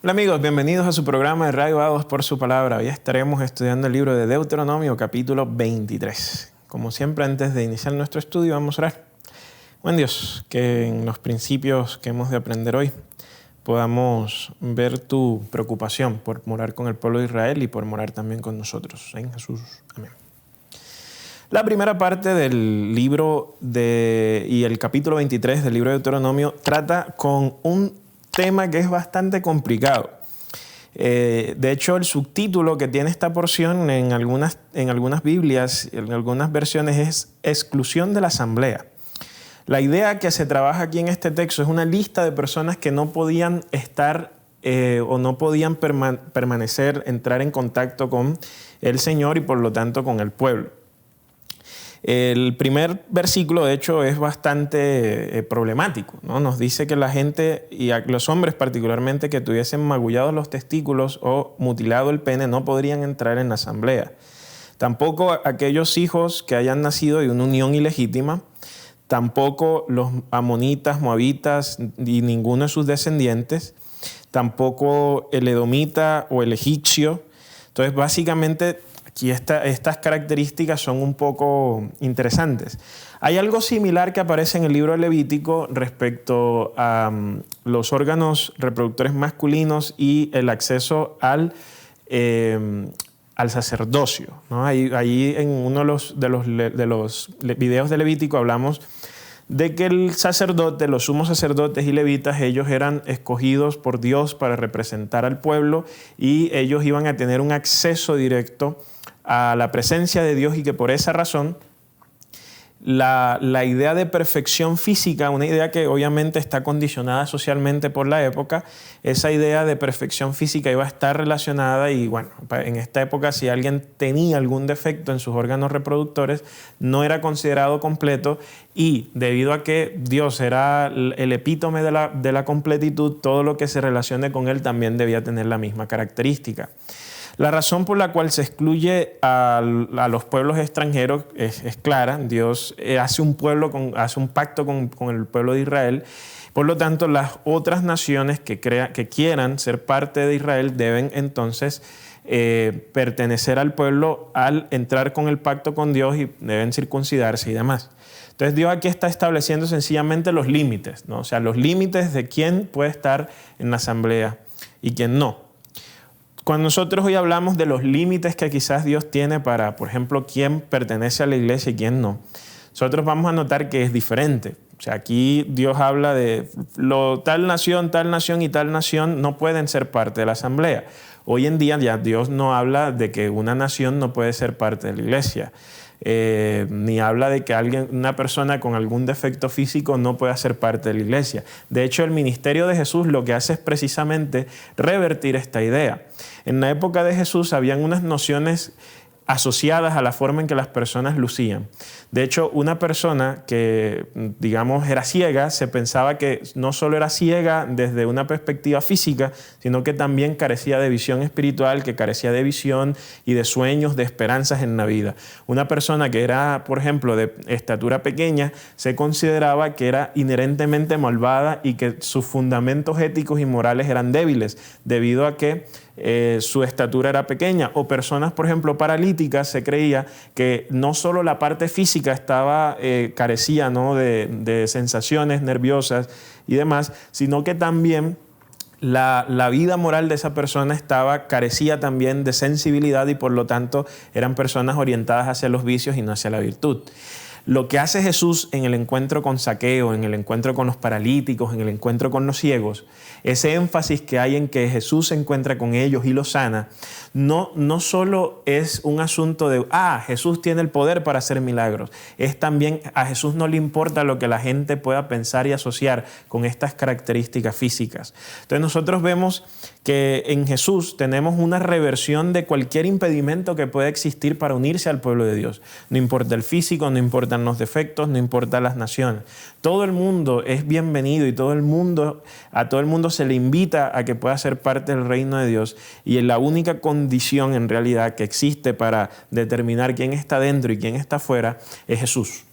Hola amigos, bienvenidos a su programa de Radio Vados por su palabra. Hoy estaremos estudiando el libro de Deuteronomio, capítulo 23. Como siempre, antes de iniciar nuestro estudio, vamos a orar. Buen Dios, que en los principios que hemos de aprender hoy podamos ver tu preocupación por morar con el pueblo de Israel y por morar también con nosotros. En Jesús. Amén. La primera parte del libro y el capítulo 23 del libro de Deuteronomio trata con un tema que es bastante complicado. De hecho, el subtítulo que tiene esta porción en algunas Biblias, en algunas versiones, es exclusión de la asamblea. La idea que se trabaja aquí en este texto es una lista de personas que no podían estar o no podían permanecer, entrar en contacto con el Señor y por lo tanto con el pueblo. El primer versículo, de hecho, es bastante problemático, ¿no? Nos dice que la gente, y los hombres particularmente, que tuviesen magullados los testículos o mutilado el pene, no podrían entrar en la asamblea. Tampoco aquellos hijos que hayan nacido de una unión ilegítima, tampoco los amonitas, moabitas y ninguno de sus descendientes, tampoco el edomita o el egipcio. Entonces, básicamente, aquí estas características son un poco interesantes. Hay algo similar que aparece en el libro de Levítico respecto a los órganos reproductores masculinos y el acceso al sacerdocio, ¿no? Ahí en uno de los videos de Levítico hablamos de que el sacerdote, los sumos sacerdotes y levitas, ellos eran escogidos por Dios para representar al pueblo y ellos iban a tener un acceso directo a la presencia de Dios y que por esa razón la idea de perfección física, una idea que obviamente está condicionada socialmente por la época, esa idea de perfección física iba a estar relacionada y bueno, en esta época si alguien tenía algún defecto en sus órganos reproductores no era considerado completo y debido a que Dios era el epítome de la completitud, todo lo que se relacione con él también debía tener la misma característica. La razón por la cual se excluye a los pueblos extranjeros es clara. Dios hace un pacto con el pueblo de Israel. Por lo tanto, las otras naciones que quieran ser parte de Israel deben entonces pertenecer al pueblo al entrar con el pacto con Dios y deben circuncidarse y demás. Entonces Dios aquí está estableciendo sencillamente los límites, ¿no? O sea, los límites de quién puede estar en la asamblea y quién no. Cuando nosotros hoy hablamos de los límites que quizás Dios tiene para, por ejemplo, quién pertenece a la iglesia y quién no, nosotros vamos a notar que es diferente. O sea, aquí Dios habla de tal nación y tal nación no pueden ser parte de la asamblea. Hoy en día ya Dios no habla de que una nación no puede ser parte de la iglesia. Ni habla de que una persona con algún defecto físico no pueda ser parte de la iglesia. De hecho, el ministerio de Jesús lo que hace es precisamente revertir esta idea. En la época de Jesús habían unas nociones asociadas a la forma en que las personas lucían. De hecho, una persona que, digamos, era ciega, se pensaba que no solo era ciega desde una perspectiva física, sino que también carecía de visión espiritual, que carecía de visión y de sueños, de esperanzas en la vida. Una persona que era, por ejemplo, de estatura pequeña, se consideraba que era inherentemente malvada y que sus fundamentos éticos y morales eran débiles, debido a que su estatura era pequeña. O personas, por ejemplo, paralíticas, se creía que no solo la parte física carecía, ¿no?, de sensaciones nerviosas y demás, sino que también la vida moral de esa persona carecía también de sensibilidad y por lo tanto eran personas orientadas hacia los vicios y no hacia la virtud. Lo que hace Jesús en el encuentro con Zaqueo, en el encuentro con los paralíticos, en el encuentro con los ciegos, ese énfasis que hay en que Jesús se encuentra con ellos y los sana, no solo es un asunto de, Jesús tiene el poder para hacer milagros, es también a Jesús no le importa lo que la gente pueda pensar y asociar con estas características físicas. Entonces nosotros vemos que en Jesús tenemos una reversión de cualquier impedimento que pueda existir para unirse al pueblo de Dios. No importa el físico, no importan los defectos, no importa las naciones. Todo el mundo es bienvenido y a todo el mundo se le invita a que pueda ser parte del reino de Dios. Y la única condición en realidad que existe para determinar quién está dentro y quién está fuera es Jesús.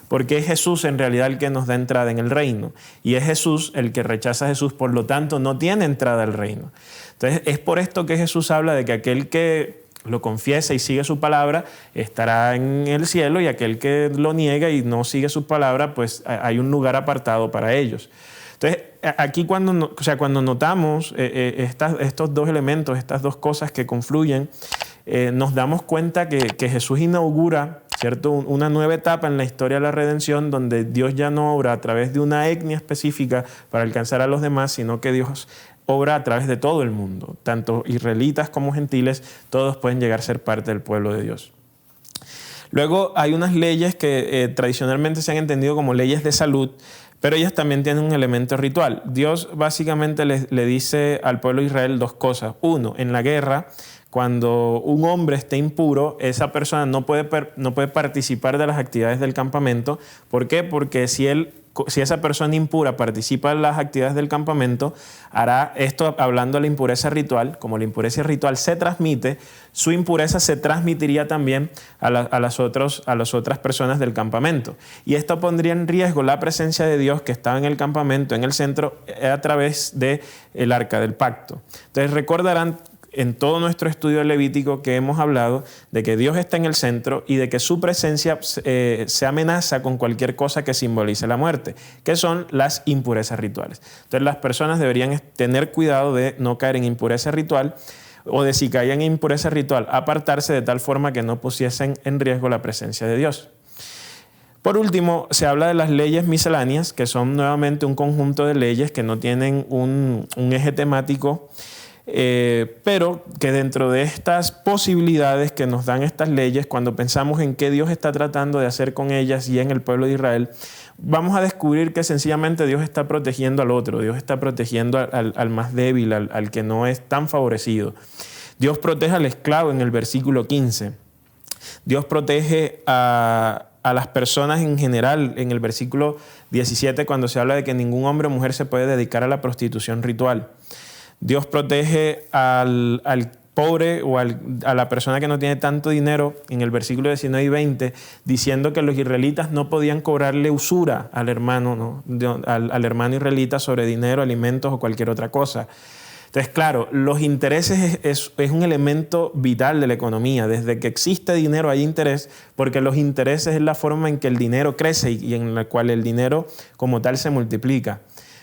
porque es Jesús en realidad el que nos da entrada en el reino. Y es Jesús el que rechaza a Jesús, por lo tanto no tiene entrada al reino. Entonces es por esto que Jesús habla de que aquel que lo confiesa y sigue su palabra estará en el cielo, y aquel que lo niega y no sigue su palabra, pues hay un lugar apartado para ellos. Entonces, aquí cuando notamos estos dos elementos, estas dos cosas que confluyen, nos damos cuenta que Jesús inaugura, ¿cierto?, una nueva etapa en la historia de la redención, donde Dios ya no obra a través de una etnia específica para alcanzar a los demás, sino que Dios obra a través de todo el mundo. Tanto israelitas como gentiles, todos pueden llegar a ser parte del pueblo de Dios. Luego hay unas leyes que tradicionalmente se han entendido como leyes de salud, pero ellas también tienen un elemento ritual. Dios básicamente le dice al pueblo de Israel dos cosas. Uno, en la guerra, cuando un hombre esté impuro, esa persona no puede participar de las actividades del campamento. ¿Por qué? Porque si esa persona impura participa en las actividades del campamento, hará esto hablando de la impureza ritual. Como la impureza ritual se transmite, su impureza se transmitiría también a las otras personas del campamento. Y esto pondría en riesgo la presencia de Dios que estaba en el campamento, en el centro, a través del arca del pacto. Entonces recordarán en todo nuestro estudio levítico que hemos hablado de que Dios está en el centro y de que su presencia se amenaza con cualquier cosa que simbolice la muerte, que son las impurezas rituales. Entonces las personas deberían tener cuidado de no caer en impureza ritual, o de si caían en impureza ritual, apartarse de tal forma que no pusiesen en riesgo la presencia de Dios. Por último, se habla de las leyes misceláneas, que son nuevamente un conjunto de leyes que no tienen un eje temático, pero que dentro de estas posibilidades que nos dan estas leyes, cuando pensamos en qué Dios está tratando de hacer con ellas y en el pueblo de Israel, vamos a descubrir que sencillamente Dios está protegiendo al otro, Dios está protegiendo al más débil, al que no es tan favorecido. Dios protege al esclavo en el versículo 15. Dios protege a las personas en general en el versículo 17, cuando se habla de que ningún hombre o mujer se puede dedicar a la prostitución ritual. Dios protege al pobre o a la persona que no tiene tanto dinero en el versículo 19 y 20, diciendo que los israelitas no podían cobrarle usura al hermano, ¿no?, al hermano israelita sobre dinero, alimentos o cualquier otra cosa. Entonces, claro, los intereses es un elemento vital de la economía. Desde que existe dinero hay interés, porque los intereses es la forma en que el dinero crece y en la cual el dinero como tal se multiplica.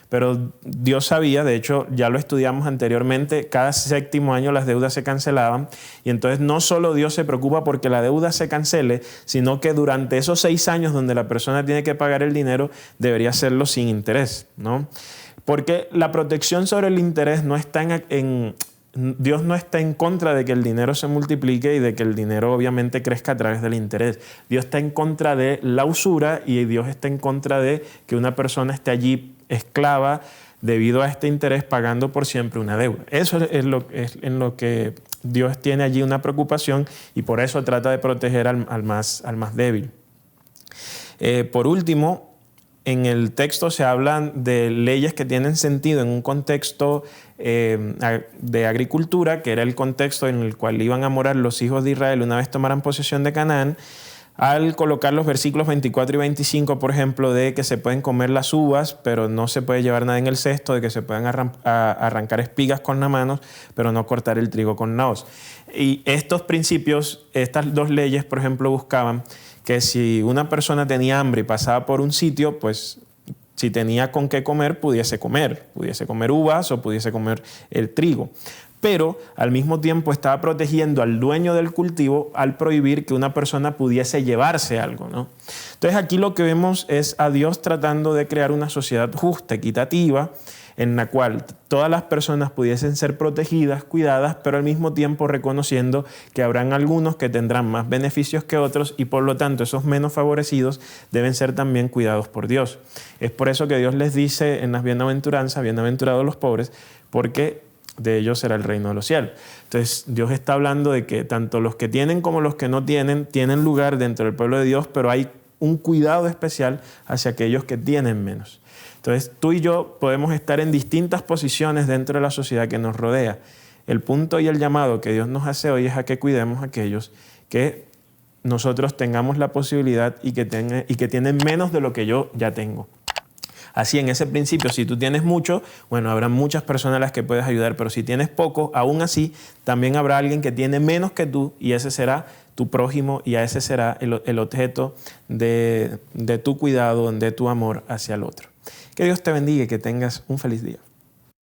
Pero Dios sabía, de hecho ya lo estudiamos anteriormente, cada 7º año las deudas se cancelaban, y entonces no solo Dios se preocupa porque la deuda se cancele, sino que durante esos 6 años donde la persona tiene que pagar el dinero, debería hacerlo sin interés, ¿no? Porque la protección sobre el interés no está Dios no está en contra de que el dinero se multiplique y de que el dinero obviamente crezca a través del interés. Dios está en contra de la usura, y Dios está en contra de que una persona esté allí esclava debido a este interés, pagando por siempre una deuda. Eso es en lo que Dios tiene allí una preocupación, y por eso trata de proteger al más débil. Por último, en el texto se hablan de leyes que tienen sentido en un contexto de agricultura, que era el contexto en el cual iban a morar los hijos de Israel una vez tomaran posesión de Canaán, al colocar los versículos 24 y 25, por ejemplo, de que se pueden comer las uvas, pero no se puede llevar nada en el cesto, de que se pueden arrancar espigas con las manos, pero no cortar el trigo con la hoz. Y estos principios, estas dos leyes, por ejemplo, buscaban que si una persona tenía hambre y pasaba por un sitio, pues si tenía con qué comer, pudiese comer uvas o pudiese comer el trigo. Pero al mismo tiempo estaba protegiendo al dueño del cultivo al prohibir que una persona pudiese llevarse algo, ¿no? Entonces aquí lo que vemos es a Dios tratando de crear una sociedad justa, equitativa, en la cual todas las personas pudiesen ser protegidas, cuidadas, pero al mismo tiempo reconociendo que habrán algunos que tendrán más beneficios que otros, y por lo tanto esos menos favorecidos deben ser también cuidados por Dios. Es por eso que Dios les dice en las bienaventuranzas, bienaventurados los pobres, porque de ellos será el reino de los cielos. Entonces Dios está hablando de que tanto los que tienen como los que no tienen lugar dentro del pueblo de Dios, pero hay un cuidado especial hacia aquellos que tienen menos. Entonces tú y yo podemos estar en distintas posiciones dentro de la sociedad que nos rodea. El punto y el llamado que Dios nos hace hoy es a que cuidemos a aquellos que nosotros tengamos la posibilidad y que tienen menos de lo que yo ya tengo. Así, en ese principio, si tú tienes mucho, bueno, habrá muchas personas a las que puedes ayudar, pero si tienes poco, aún así, también habrá alguien que tiene menos que tú y ese será tu prójimo y a ese será el objeto de tu cuidado, de tu amor hacia el otro. Que Dios te bendiga y que tengas un feliz día.